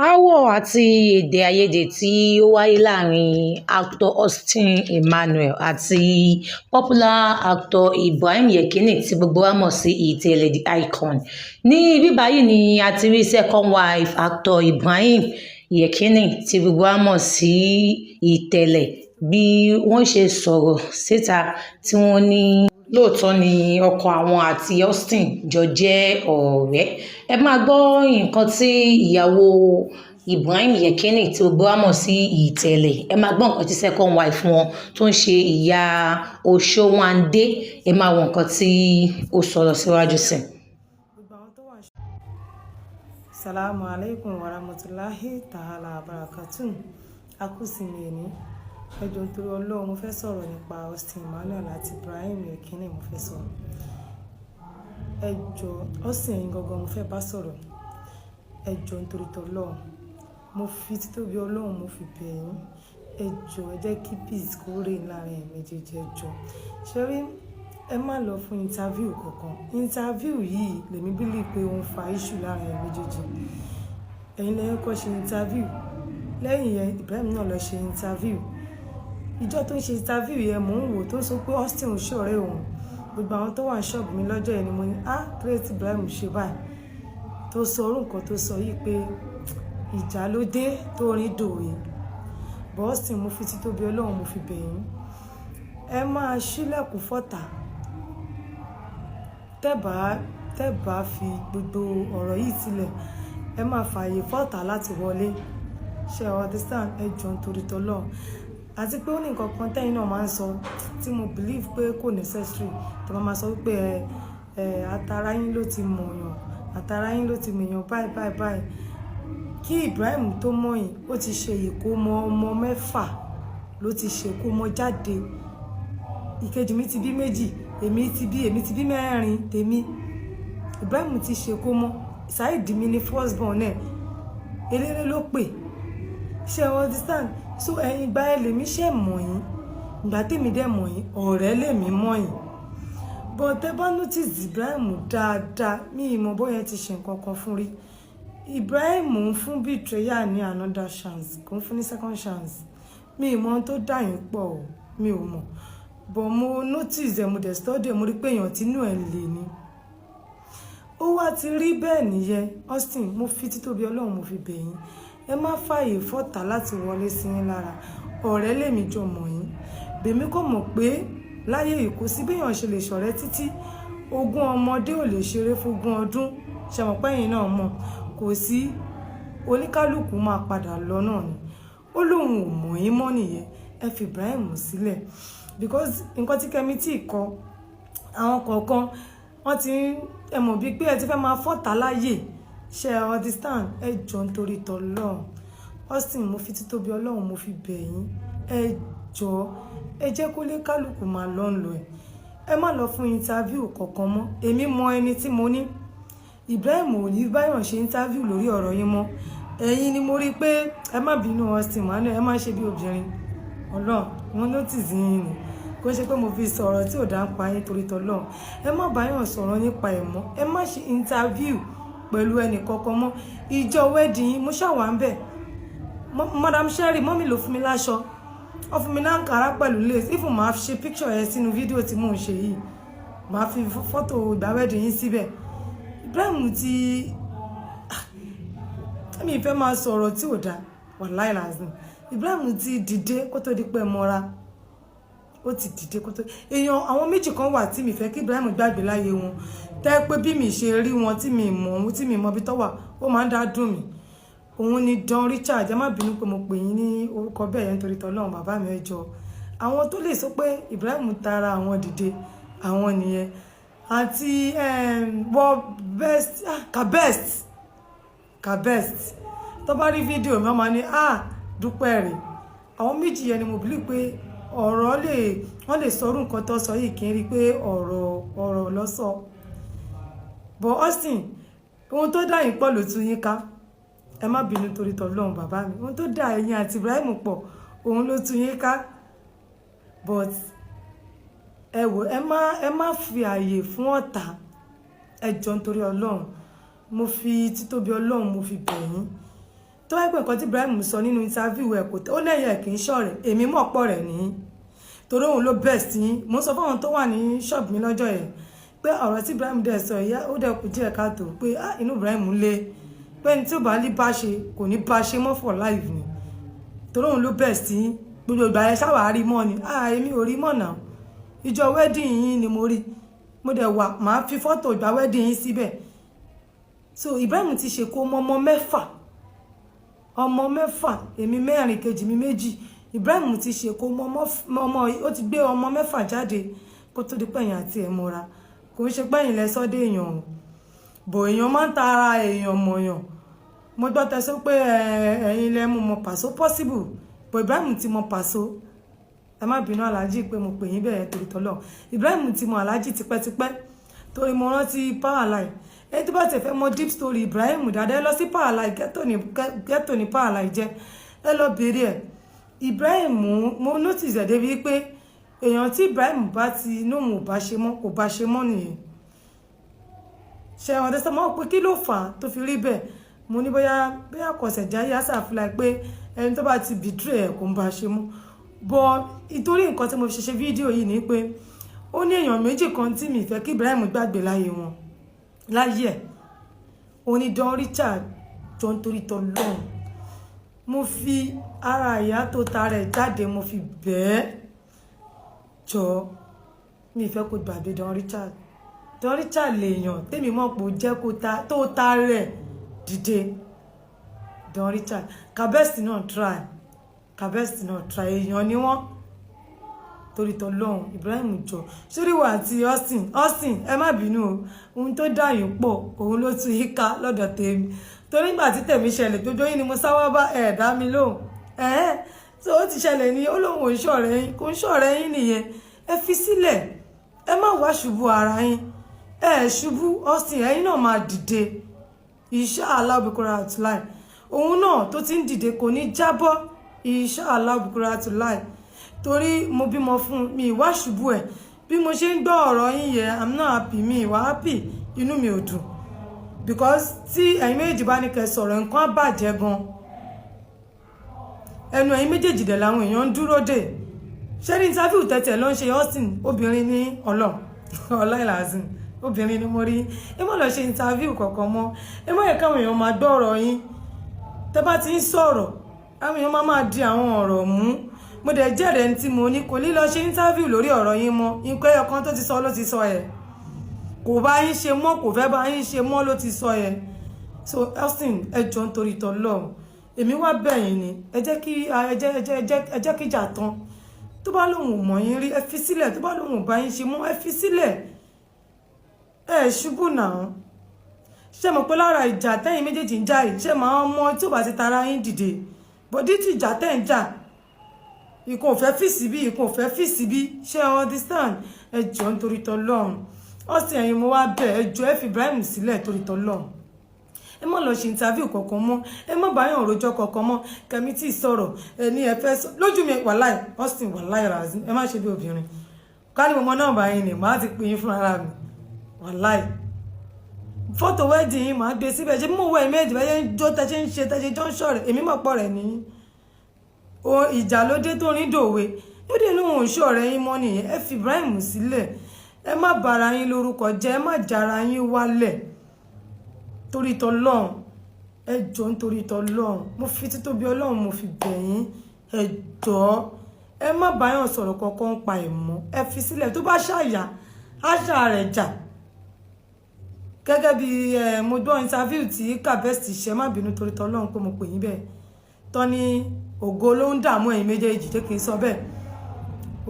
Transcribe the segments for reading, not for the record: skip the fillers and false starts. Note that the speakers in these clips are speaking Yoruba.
Aáwọ̀ àti èdè-àìyedè tí ó wáyé láàrin actor Austin Emmanuel àti popular actor Ibrahim Yekini tí gbogbo wa mọ̀ sí Ìtẹ̀lẹ̀ The Icon. Ní ibí báyìí ni a ti rí second wife actor Ibrahim Yekini tí gbogbo wa mọ̀ sí Ìtẹ̀lẹ̀ bí wọ́n ṣe sọ̀rọ̀ síta tí wọ́n ní lóòótọ́ ni ọkọ àwọn àti Austin jọ jẹ́ ọ̀rẹ́. Ẹ máa gbọ́ nǹkan tí ìyàwó Ibrahim Yekini tí gbogbo wa mọ̀ sí Ìtẹ̀lẹ̀. Ẹ máa gbọ́ nǹkan tí second wife wọn tó ń ṣe ìyá Oṣowande. Ẹ máa wo nǹkan tí ó sọ lọ síwájú sí. Salamu alaikum warahmatullahi ta'ala barakatuh. Akúsìmí ẹni. Ẹjọ́ nítorí Ọlọ́run mo fẹ́ sọ̀rọ̀ nípa Austin Emmanuel àti Ibrahim Yekini mo fẹ́ sọ̀rọ̀. Ẹjọ́ Austin ẹ̀yin gangan mo fẹ́ bá sọ̀rọ̀. Ẹjọ́ nítorí t'Ọlọ́run. Mo fi títóbi Ọlọ́run mo fi bẹ̀ yín. Ẹjọ́ ẹ jẹ́ kí peace kó reign láàrin méjèèjì ẹjọ́. Ṣé rí ẹ má lọ fún interview kankan. Interview yìí lèmi believe pé ó ń fa issue láàrin méjèèjì. Ẹ̀yin lẹ́yìn kọ́ ṣe interview. Lẹ́yìn yẹn Ibrahim náà lọ ṣe interview. Ìjọ tó ń ṣe interview yẹn mò ń wò tó sọ pé Austin ò ṣọ̀rẹ́ òun. Gbogbo àwọn tó wà ní ṣọ́ọ̀bù mi lọ́jọ́ yẹn ni mo ní great Ibrahim ṣe báyìí. Tó sọ orú nǹkan tó sọ yìí pé ìjà ló dé tó rin dòwe. But Austin mo fi títóbi Ọlọ́run mo fi bẹ̀ yín. Ẹ máa ṣílẹ̀kùn fọ́tà. Tẹ́bà fi gbogbo ọ̀rọ̀ yìí sílẹ̀. Ẹ máa fààyè fọ́tà láti wọlé. Ṣé ẹ understand? Ẹ jọ̀ọ́ nítorí t'Ọlọ́run. Àti pé ó ní nǹkan kan tẹ́yin náà máa ń sọ tí mo believe pé kò necessary. Tí wọ́n máa sọ wípé àtàrà yín ló ti mọ̀yàn, àtàrà yín ló ti mọ̀yàn báyìí. Kí Ibrahim tó mọ̀yìn, ó ti ṣe ìkómọ ọmọ 6 ló ti ṣe ìkómọ jáde. Ìkejì mi ti bí 2, èmi ti bí 4 tèmi. Ibrahim ti ṣe ìkómọ. Saheed mi ni first born ẹ̀. Eléré ló pè. Ṣé ẹ understand? So ẹ̀yin ìgbà ẹ lèmi ṣe mọ̀ yín. Ìgbà tèmi dẹ̀ mọ̀ yín, ọ̀rẹ́ lèmi mọ̀ yín. But tẹ́ bá notice Ibrahim dáadáa, mi ì mọ̀ bóyá ti ṣe nǹkan kan fún rí. Ibrahim ń fún betrayal ní another chance, kò ń fún ní second chance. Mi ì mọ̀ ohun tó dà yín pọ̀ o, mi ò mọ̀. But mo notice mo dẹ̀ study mo rí pé èèyàn tí inú ẹ̀ lè ní. Ó wá ti rí bẹ́ẹ̀ nìyẹn. Austin mo fi títóbi Ọlọ́run mo fi bẹ̀ yín. Ẹ má fààyè fọ́tà láti wọlé sí yín lára. Ọ̀rẹ́ lèmi jọ mọ̀ yín. Bèmi kò mọ̀ pé láyé yìí kò sí béèyàn ṣe lè ṣọ̀rẹ́ títí. 20 ọmọdé ò lè ṣeré fún 20 ọdún. Ṣé mọ̀ pé ẹ̀yin náà mọ̀? Kò sí oníkálùkù máa padà lọ náà ni. Ó lóun ò mọ̀ yín mọ́ nìyẹn. Ẹ fi Ibrahim sílẹ̀. Because nǹkan tí Kẹ́mi tí kọ àwọn kọ̀ọ̀kan wọ́n ti ẹ mọ̀ bí pé ẹ ti fẹ́ máa fọ́tà láyè. Ṣé ẹ understand? Ẹ jọ̀ọ́ nítorí t'Ọlọ́run. Austin mo fi títóbi Ọlọ́run mo fi bẹ̀ yín. Ẹ jọ̀ọ́ ẹ jẹ́ kó lé kálùkù máa lọ ẹ̀. Ẹ má lọ fún interview kankan mọ́. Èmi mọ ẹni tí mo ní. Ibrahim ò ní báyọ̀ ṣe interview lórí ọ̀rọ̀ yín mọ́. Ẹ̀yin ni mo rí pé ẹ má bínú Austin Emmanuel, ẹ má ṣe bí obìnrin. Ọlọ́run wọ́n notice yín ni. Kò ṣe pé mo fi sọ̀rọ̀ tí ò dá ń pa yín torí t'Ọlọ́run. Ẹ má báyọ̀ sọ̀rọ̀ nípa ẹ̀ mọ́. Ẹ má ṣe interview pẹ̀lú ẹnì kankan mọ́. Ìjọ wedding yín mo ṣàwà ń bẹ̀. Madam Sherry mọ́mì ló fún mi láṣọ. Ó fún mi ní àǹkárá pẹ̀lú lace. If máa ṣe picture ẹ sínú fídíò tí mò ń ṣe yìí. Màá fi fọ́tò ìgbà wedding yín síbẹ̀. Ibrahim ti mi fẹ́ máa sọ̀rọ̀ tí ò dá. Wallahi lazim. Ibrahim ti dìde kó tó di pé mọ́ra. Ó ti dìde kó tó. Èèyàn àwọn méjì kan wà tí mi fẹ́ kí Ibrahim gbàgbé láyé wọn. Tẹ́ pé bí mi ṣe rí wọn tí mi mọ̀ bí tó wà, ó máa ń dá dùn mí. Òun ni Don Richard. Ẹ má bínú pé mo pè yín ní orúkọ bẹ́ẹ̀ yẹn nítorí t'Ọlọ́run bàbá mi ẹ jọ̀ọ́. Àwọn tó lè sọ pé Ibrahim tara àwọn dìde, àwọn nìyẹn. Àti Kabest. Tó bá rí fídíò mi, wọ́n máa ní dúpẹ́ rẹ̀. Àwọn méjì yẹn ni mo believe pé wọ́n lè sọrú nǹkan tó sọ yìí kí n rí pé ọ̀rọ̀ ló sọ. But Austin, ohun tó dá yín pọ̀ ló tú yín ká. Ẹ má bínú torí t'Ọlọ́run bàbá mi. Ohun tó dá ẹ̀yin àti Ibrahim pọ̀, òun ló tú yín ká. But ẹ wò ẹ má fi àyè fún ọ̀tá. Ẹ jọ̀ọ́ nítorí Ọlọ́run. Mo fi títóbi Ọlọ́run mo fi bẹ̀ yín. tó wáyé pé nǹkan tí Ibrahim sọ nínú interview ẹ̀ kò tẹ́ ó lẹ́yìn ẹ̀ kì í ṣọ̀rẹ́ èmi mọ̀ pọ̀ rẹ̀ ní torí òun ló best yín mo sọ fáwọn tó wà ní ṣọ́ọ̀bù mi lọ́jọ́ yẹn pé ọ̀rọ̀ tí Ibrahim dẹ̀ sọ ìyá ó dẹ̀ kù díẹ̀ káàtó pé inú Ibrahim le pé ní tí ò bá ní bá ṣe kò ní bá ṣe mọ́ for life ni torí òun ló best yín gbogbo ìgbà yẹn ṣáwà rí mọ́ ni èmi ò rí mọ́ náà ìjọ wedding yín ni mo rí mo dẹ̀ wà máa fi fọ́tò ìgbà wedding yín síbẹ̀ so Ibrahim ti ṣe kó ọmọ mẹ́fà èmi mẹ́rin kejì mi méjì Ibrahim ti ṣe kó ọmọ ó ti gbé ọmọ mẹ́fà jáde kó tó di pẹ̀yìn àti ẹ̀ mọ́ra kò ń ṣe pẹ́yìn lẹ́sọ́dé èèyàn o bò èèyàn máa ń ta ara èèyàn mọ̀yàn mo gbọ́ tẹ́sọ́ pé ẹ̀yin lẹ mú mọ Paso possible bò Ibrahim ti mọ Paso ẹ má bínú aláàjì pé mo pè yín bẹ́ẹ̀ torí tọ́lọ̀ Ibrahim ti mọ aláàjì tipẹ́tipẹ́ torí mo rántí Powerline ẹni tó bá ti fẹ́ mọ deep story Ibrahim dáadáa ẹ lọ sí Powerline ghetto ní Powerline jẹ́ ẹ lọ béèrè ẹ̀ Ibrahim mo notice ẹ̀ débi pé èèyàn tí Ibrahim bá ti nóhun ò bá ṣe mọ́ kò bá ṣe mọ́ nìyẹn ṣe àwọn ọ̀dẹ́sẹ̀ mọ́ pé kí ló fà á tó fi rí bẹ́ẹ̀ mo ní bóyá kọ̀ọ̀sẹ̀ jáyé àṣàfihàn pé ẹni tó bá ti betray ẹ̀ kò ń bá ṣe mọ́ bọ́ ìtorí nǹkan tí mo fi ṣe fídíò yìí ni pé ó ní èèyàn méjì kan tí mi fẹ́ kí Ibrahim gbàgbé láyé wọn láyé ẹ̀ òní Don Richard jọ ń torí tọ́ lọ́hùn mo fi ara ìyá tó ta rẹ̀ jáde mo fi bẹ́ẹ̀ jọ mi fẹ́ kó gbàgbé Don Richard lèèyàn tèmi mọ̀ pé ó jẹ́ tó ta rẹ̀ dìde Don Richard Kabesti náà try èèyàn ni wọ́n torí tọ́lọ́hún Ibrahim jọ ṣíríwà àti Austin ẹ má bínú o ohun tó dáyìn pọ̀ òun ló tún yíká lọ́dọ̀ tèmi torí ìgbà tí tèmi ṣẹlẹ̀ tó jóyìn ni mo sáwá bá dá mi lóhùn tó ó ti ṣẹlẹ̀ ní olóhùn òṣọ̀rẹ́ yín kò ń ṣọ̀rẹ́ yín nìyẹn ẹ fi sílẹ̀ ẹ má wá ṣubú ara yín ṣubú Austin ẹ̀yin náà máa dìde Inshallah bukura atulai òun náà tó ti ń dìde kò ní jábọ́ Inshallah bukura atulai torí mo bímọ fún mi ìwá ṣubú ẹ̀ bí mo ṣe ń gbọ́ ọ̀rọ̀ yín yẹ I'm not happy mi ìwà happy inú mi ò dùn because tí ẹ̀yin méjèèjì bá ní kẹ́ sọ̀rọ̀ nǹkan á bàjẹ́ gan ẹnu ẹ̀yin méjèèjì dẹ̀ làwọn èèyàn ń dúró dè ṣé ní interview tẹ̀tẹ̀ ló ń ṣe Austin obìnrin ní ọlọ́ìlàzìn obìnrin ni mo rí ẹ má lọ ṣe interview kankan mọ́ ẹ má yẹ káwọn èèyàn máa gbọ́ ọ̀rọ̀ yín tẹ́ bá ti ń sọ̀rọ̀ àwọn èèyàn máa di àwọn ọ̀rọ̀ mú mo dẹ̀ jẹ́rẹ̀ ẹni tí mo ní kò ní lọ ṣe interview lórí ọ̀rọ̀ yín mọ́ nǹkan ẹyọkan tó ti sọ ló ti sọ ẹ̀ kò bá yín ṣe mọ́ kò fẹ́ bá yín ṣe mọ́ ló ti sọ ẹ̀ so Austin ẹ jọ̀ọ́ nítorí t'Ọlọ́run èmi wá bẹ̀yìn ni ẹ jẹ́ kí ìjà tán tó bá lóun ò mọ̀ yín rí ẹ fi sílẹ̀ tó bá lóun ò bá yín ṣe mọ́ ẹ fi sílẹ̀ ẹ ṣubú náà ṣé mo pé lára ìjà tẹ́yìn méjèèjì ń jà yìí ṣé máa ń mọ tí ò bá ti tara yín dìde bọ́dí tí ìjà tẹ́ ń jà ìkun ò fẹ́ fìsì bí ìkun ò fẹ́ fìsì bí ṣé ẹ understand ẹ jọ̀ọ́ nítorí t'Ọlọ́run Austin ẹ̀yin mo wá bẹ̀ ẹ jọ̀ọ́ ẹ fi Ibrahim sílẹ̀ torí t'Ọlọ́run ẹ má lọ ṣe interview kankan mọ́ ẹ má báyọ̀ rojọ́ kankan mọ́ kẹmí tí sọ̀rọ̀ ẹ ní ẹ fẹ́ sọ lójú mi wàláì Austin wàláì razin ẹ má ṣe bí obìnrin ká ní mo náà bá yín ni màá ti pè yín fún ara mi wàláì fọ́tò wedding yín màá gbé síbẹ̀ ṣe mú owó ẹ̀ méjì bẹ́ẹ̀ jó tẹ́ṣe ń ṣe tẹ́ṣe jọ ń ṣọ̀rẹ́ èmi mọ̀ pọ̀ rẹ̀ ní ìjà ló dé tó rí dòwe yóò dé lóhun ṣọ̀rẹ́ yín mọ́ nìyẹn ẹ fi Ibrahim sílẹ̀ ẹ má bara yín lórúkọ jẹ́ ẹ má jara yín wálẹ̀ torí t'Ọlọ́run ẹ jọ̀ọ́ nítorí t'Ọlọ́run mo fi títóbi Ọlọ́run mo fi bẹ̀ yín ẹ jọ̀ọ́ ẹ má báyọ̀ sọ̀rọ̀ kankan pa ẹ̀ mọ́ ẹ fi sílẹ̀ tó bá ṣàyà àṣà rẹ̀ jà gẹ́gẹ́ bí mo gbọ́ interview tí Kabesti ṣe má bínú torí t'Ọlọ́run pé mo pè yín bẹ́ẹ̀ tọ́ ni ògo ló ń dààmú ẹ̀yin méjèèjì tó kì í sọ bẹ́ẹ̀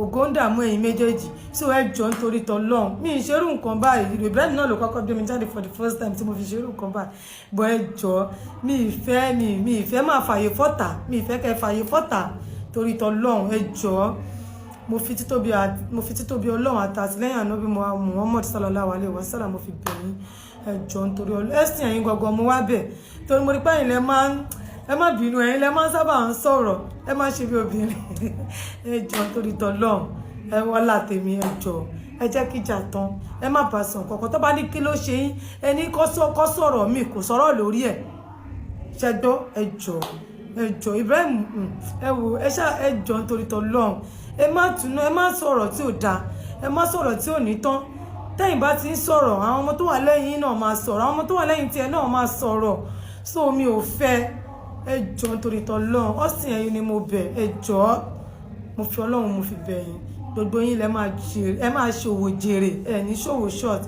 ògo ń dààmú ẹ̀yin méjèèjì so ẹ jọ̀ọ́ nítorí t'Ọlọ́run mi ì ṣerú nǹkan báyìí Ibrahim náà ló kọ́kọ́ gbé mi jáde for the first time tí mo fi ṣerú nǹkan báyìí bọ́ ẹ jọ̀ọ́ mi ì fẹ́ máa fààyè fọ́tà mi ì fẹ́ kẹ́ fààyè fọ́tà torí t'Ọlọ́run ẹ jọ̀ọ́ mo fi títóbi Ọlọ́run àtàtìlẹ́yìn Ànábì Muhammad sallallahu alaihi wasallam mo fi bẹ̀ yín ẹ jọ̀ọ́ nítorí Ọlọ́run ẹ̀sìn ẹ̀yin gangan mo wá bẹ̀ torí mo rí pé ẹ̀yin lẹ máa ń ẹ má bínú ẹ̀yin lẹ máa ń sábà ń sọ̀rọ̀ ẹ má ṣe bí obìnrin ẹ jọ̀ọ́ nítorí t'Ọlọ́run ẹ wọlá tèmi ẹ jọ̀ọ́ ẹ jẹ́ kíjà tán ẹ má bá sàn kankan tó bá ní kí ló ṣe yín ẹ ní kó sọ̀rọ̀ mi kò sọ̀rọ̀ lórí ẹ̀ ṣẹgbọ́ ẹjọ́ Ibrahim ẹ wò ẹ ṣá ẹjọ́ nítorí tọlọ́run ẹ má sọ̀rọ̀ tí ò dáa ẹ má sọ̀rọ̀ tí ò ní tán tẹ́yìn bá ti ń sọ̀rọ̀ àwọn ọmọ tó wà lẹ́yìn náà máa sọ̀rọ̀ àwọn ọmọ tó wà lẹ́yìn tiẹ̀ náà máa sọ̀rọ̀ so mi ò fẹ́ ẹjọ́ nítorí tọlọ́run Austin ẹ̀yin ni mo bẹ̀ ẹjọ́ mo fi Ọlọ́run mo fi bẹ̀ yín gbogbo yín lẹ máa ṣòwò jèrè ẹ ní ṣòwò short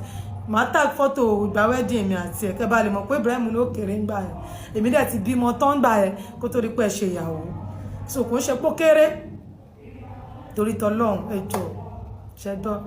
màá tag fọ́tò ìgbà wedding mi àti ẹ̀ kẹ́ bá lè mọ̀ pé Ibrahim ló kéré ń gbà yẹn èmi dẹ̀ ti bímọ tán gbà yẹn kó tó rí pé ẹ ṣe ìyàwó so kò ń ṣe pó kéré torí tọlọ́run ẹjọ́ ṣẹgbọ́n.